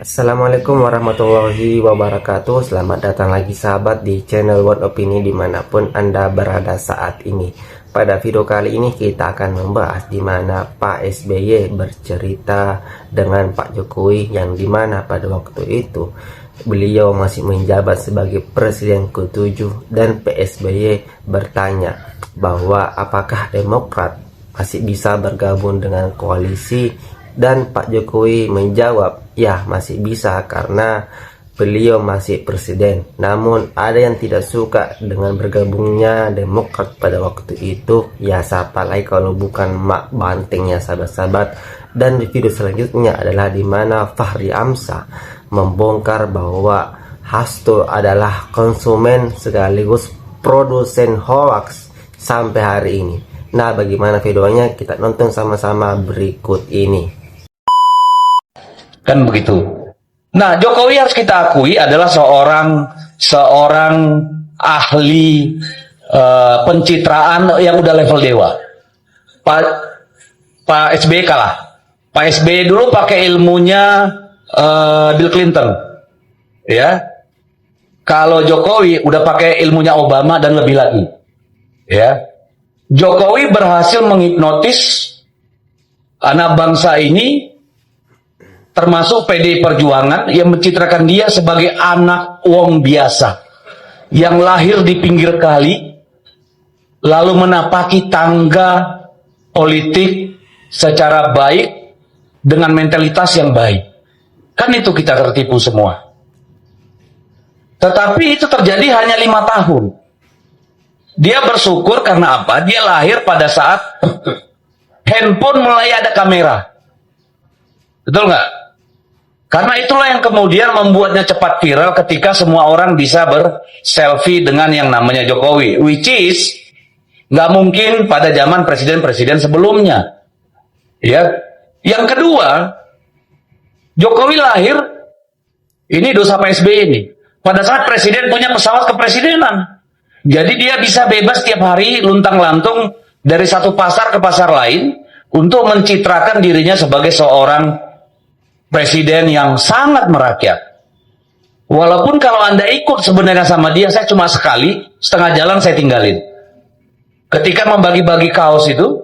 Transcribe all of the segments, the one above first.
Assalamualaikum warahmatullahi wabarakatuh. Selamat datang lagi sahabat di channel World Opini dimanapun Anda berada saat ini. Pada video kali ini kita akan membahas di mana Pak SBY bercerita dengan Pak Jokowi, yang dimana pada waktu itu beliau masih menjabat sebagai Presiden ke-7, dan Pak SBY bertanya bahwa apakah Demokrat masih bisa bergabung dengan koalisi, dan Pak Jokowi menjawab, ya masih bisa karena beliau masih presiden. Namun ada yang tidak suka dengan bergabungnya Demokrat pada waktu itu. Ya siapa lagi kalau bukan Mak Bantengnya sahabat-sahabat. Dan di video selanjutnya adalah di mana Fahri Hamzah membongkar bahwa Hasto adalah konsumen sekaligus produsen hoax sampai hari ini. Nah, bagaimana videonya? Kita nonton sama-sama berikut ini. Kan begitu. Nah, Jokowi harus kita akui adalah seorang ahli pencitraan yang udah level dewa. Pak SBY kalah. Pak SBY dulu pakai ilmunya Bill Clinton, ya. Kalau Jokowi udah pakai ilmunya Obama dan lebih lagi, ya. Jokowi berhasil menghipnotis anak bangsa ini, termasuk PDI Perjuangan, yang mencitrakan dia sebagai anak wong biasa yang lahir di pinggir kali lalu menapaki tangga politik secara baik dengan mentalitas yang baik. Kan itu kita tertipu semua. Tetapi itu terjadi hanya 5 tahun. Dia bersyukur karena apa? Dia lahir pada saat handphone mulai ada kamera. Betul nggak? Karena itulah yang kemudian membuatnya cepat viral ketika semua orang bisa berselfie dengan yang namanya Jokowi. Which is nggak mungkin pada zaman presiden-presiden sebelumnya. Ya. Yang kedua, Jokowi lahir, ini dosa Pak SBY ini, pada saat presiden punya pesawat kepresidenan. Jadi dia bisa bebas tiap hari luntang-lantung dari satu pasar ke pasar lain untuk mencitrakan dirinya sebagai seorang presiden yang sangat merakyat. Walaupun kalau Anda ikut sebenarnya sama dia, saya cuma sekali, setengah jalan saya tinggalin. Ketika membagi-bagi kaos itu,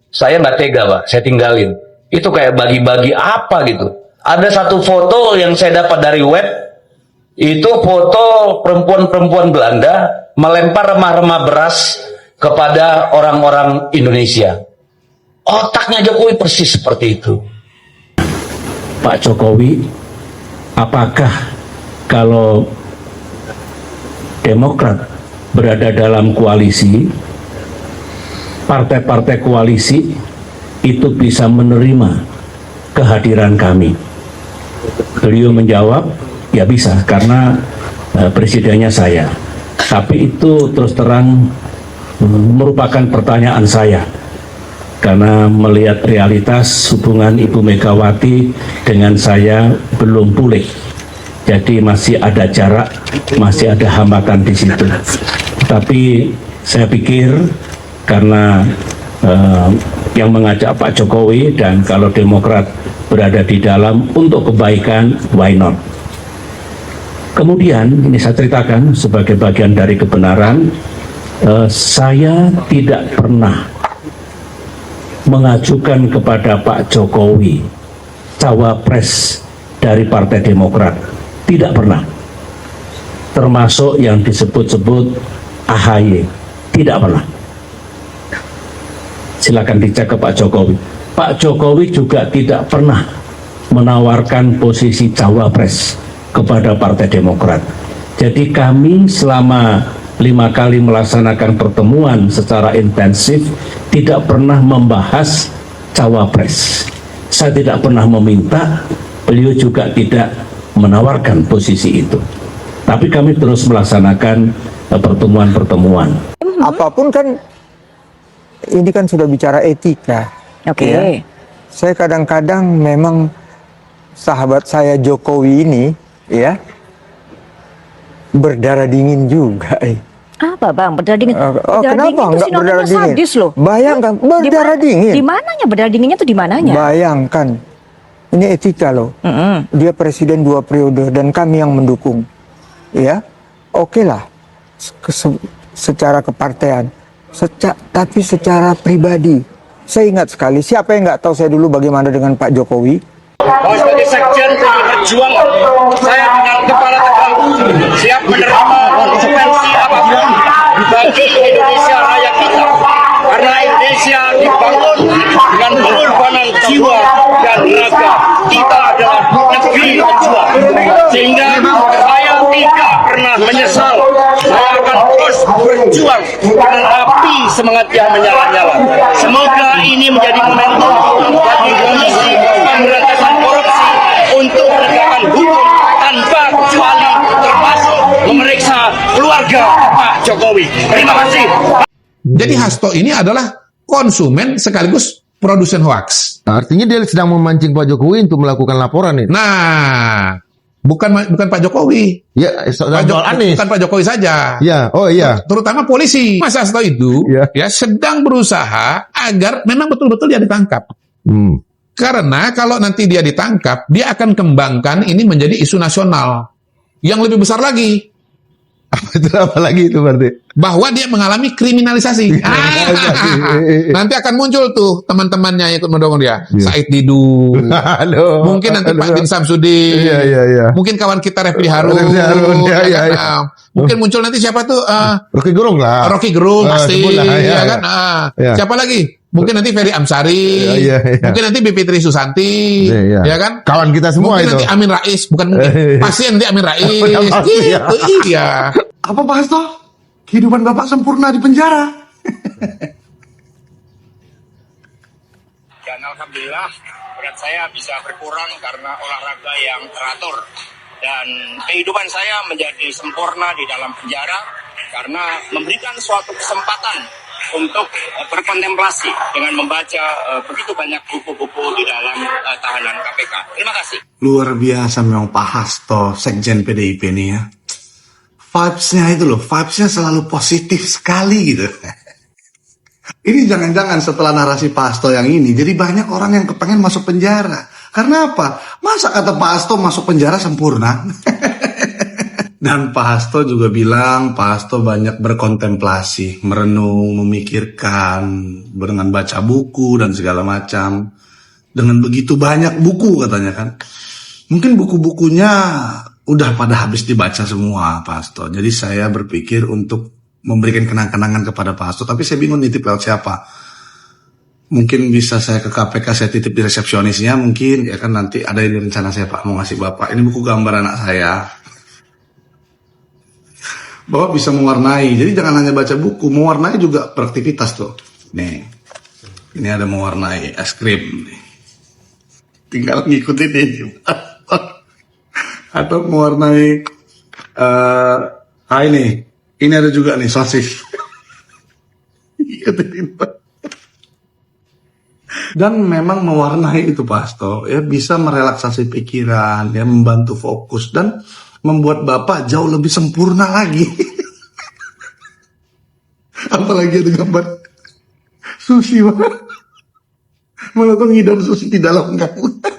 saya nggak tega, Pak, saya tinggalin. Itu kayak bagi-bagi apa gitu. Ada satu foto yang saya dapat dari web, itu foto perempuan-perempuan Belanda melempar remah-remah beras kepada orang-orang Indonesia. Otaknya Jokowi persis seperti itu. Pak Jokowi, apakah kalau Demokrat berada dalam koalisi, partai-partai koalisi itu bisa menerima kehadiran kami? Beliau menjawab, ya bisa, karena presidennya saya. Tapi itu terus terang merupakan pertanyaan saya, karena melihat realitas hubungan Ibu Megawati dengan saya belum pulih. Jadi masih ada jarak, masih ada hambatan di situ. Tapi saya pikir karena yang mengajak Pak Jokowi, dan kalau Demokrat berada di dalam untuk kebaikan, why not? Kemudian ini saya ceritakan sebagai bagian dari kebenaran, saya tidak pernah mengajukan kepada Pak Jokowi cawapres dari Partai Demokrat. Tidak pernah. Termasuk yang disebut-sebut AHY. Tidak pernah. Silakan dicek ke Pak Jokowi. Pak Jokowi juga tidak pernah menawarkan posisi cawapres kepada Partai Demokrat. Jadi kami selama 5 kali melaksanakan pertemuan secara intensif tidak pernah membahas cawapres. Saya tidak pernah meminta, beliau juga tidak menawarkan posisi itu. Tapi kami terus melaksanakan pertemuan-pertemuan. Apapun kan, ini kan sudah bicara etika. Oke. Ya. Saya kadang-kadang memang sahabat saya Jokowi ini, ya, berdarah dingin juga. Apa bang, berdarah dingin? Kenapa nggak berdarah dingin? Sadis loh. Bayangkan, berdarah dingin. Di mananya berdarah dinginnya tuh di mananya? Bayangkan, Ini etika loh. Dia presiden 2 periode dan kami yang mendukung. Ya, oke lah. Secara kepartean. Tapi secara pribadi, saya ingat sekali. Siapa yang nggak tahu saya dulu bagaimana dengan Pak Jokowi? Bahwa sebagai sekjen PDI Perjuangan, saya dengan kepala tegak siap menerima konsekuensi apapun bagi Indonesia Raya kita. Karena Indonesia dibangun dengan pengorbanan jiwa dan raga. Kita adalah negeri pejuang. Sehingga saya tidak pernah menyesal. Saya akan terus berjuang dengan api semangat yang menyala-nyala. Semoga ini menjadi momentum bagi Komisi Pemberantasan Korupsi untuk menegakkan hukum tanpa kecuali, termasuk memeriksa keluarga Pak Jokowi. Terima kasih. Jadi Hasto ini adalah konsumen sekaligus produsen hoax. Artinya dia sedang memancing Pak Jokowi untuk melakukan laporan ini. Nah, bukan Pak Jokowi. Ya, Anies. Bukan Pak Jokowi saja. Ya, oh iya. Terutama polisi. Mas Hasto itu Ya. sedang berusaha agar memang betul-betul dia ditangkap. Karena kalau nanti dia ditangkap, dia akan kembangkan ini menjadi isu nasional yang lebih besar lagi. Itu apa lagi itu berarti? Bahwa dia mengalami kriminalisasi. Nanti akan muncul tuh teman-temannya yang ikut mendorong dia. Said Didu. Halo. Mungkin nanti Pak Din Samsudin. Iya. Mungkin kawan kita Refli Harun. Ya. Mungkin muncul nanti siapa tuh? Rocky Gerung lah. Rocky Gerung pasti. sebutlah, Ya kan? Ya. Siapa lagi? Mungkin nanti Ferry Amsari. Iya. Mungkin nanti Bipitri Susanti. Iya. Ya kan? Kawan kita semua mungkin itu. nanti Amin Rais. Bukan mungkin. Pasti nanti Amin Rais. Pasti, ya. Iya. Apa Pak Hasto? Kehidupan Bapak sempurna di penjara. Dan alhamdulillah berat saya bisa berkurang karena olahraga yang teratur. Dan kehidupan saya menjadi sempurna di dalam penjara karena memberikan suatu kesempatan untuk berkontemplasi dengan membaca begitu banyak buku-buku di dalam tahanan KPK. Terima kasih. Luar biasa memang Pak Hasto, Sekjen PDIP ini ya. Vibes-nya itu loh, vibes-nya selalu positif sekali gitu. Ini jangan-jangan setelah narasi Pak Hasto yang ini, jadi banyak orang yang kepengen masuk penjara. Karena apa? Masa kata Pak Hasto masuk penjara sempurna? Dan Pak Hasto juga bilang, Pak Hasto banyak berkontemplasi, merenung, memikirkan, dengan baca buku dan segala macam. Dengan begitu banyak buku katanya kan. Mungkin buku-bukunya udah pada habis dibaca semua Pak Hasto. Jadi saya berpikir untuk memberikan kenang-kenangan kepada Pak Hasto. Tapi saya bingung nitip lewat siapa. Mungkin bisa saya ke KPK, saya titip di resepsionisnya mungkin. Ya kan nanti ada ini rencana saya Pak, mau ngasih Bapak. Ini buku gambar anak saya. Bapak bisa mewarnai. Jadi jangan hanya baca buku. Mewarnai juga beraktivitas tuh. Nih. Ini ada mewarnai es krim. Nih. Tinggal ngikutin ini. Atau mewarnai ini ada juga nih sosis. Dan memang mewarnai itu Pak Hasto ya bisa merelaksasi pikiran, ya membantu fokus dan membuat Bapak jauh lebih sempurna lagi. Apalagi ada gambar sushi Pak. Malah tuh ngidam sushi di dalam kamu.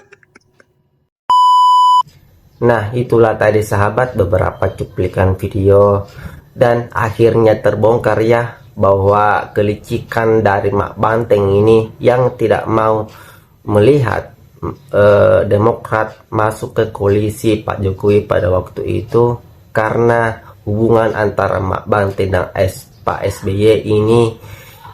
Nah, itulah tadi sahabat beberapa cuplikan video dan akhirnya terbongkar ya bahwa kelicikan dari Mak Banteng ini yang tidak mau melihat Demokrat masuk ke koalisi Pak Jokowi pada waktu itu karena hubungan antara Mak Banteng dan Pak SBY ini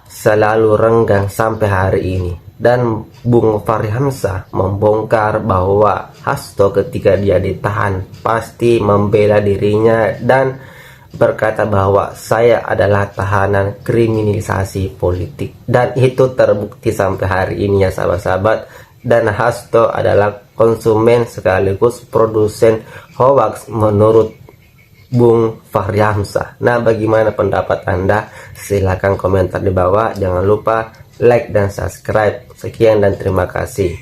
selalu renggang sampai hari ini. Dan Bung Fahri Hamzah membongkar bahwa Hasto ketika dia ditahan pasti membela dirinya dan berkata bahwa saya adalah tahanan kriminalisasi politik, dan itu terbukti sampai hari ini ya sahabat-sahabat. Dan Hasto adalah konsumen sekaligus produsen hoax menurut Bung Fahri Hamzah. Nah, bagaimana pendapat Anda? Silahkan komentar di bawah. Jangan lupa like dan subscribe. Sekian dan terima kasih.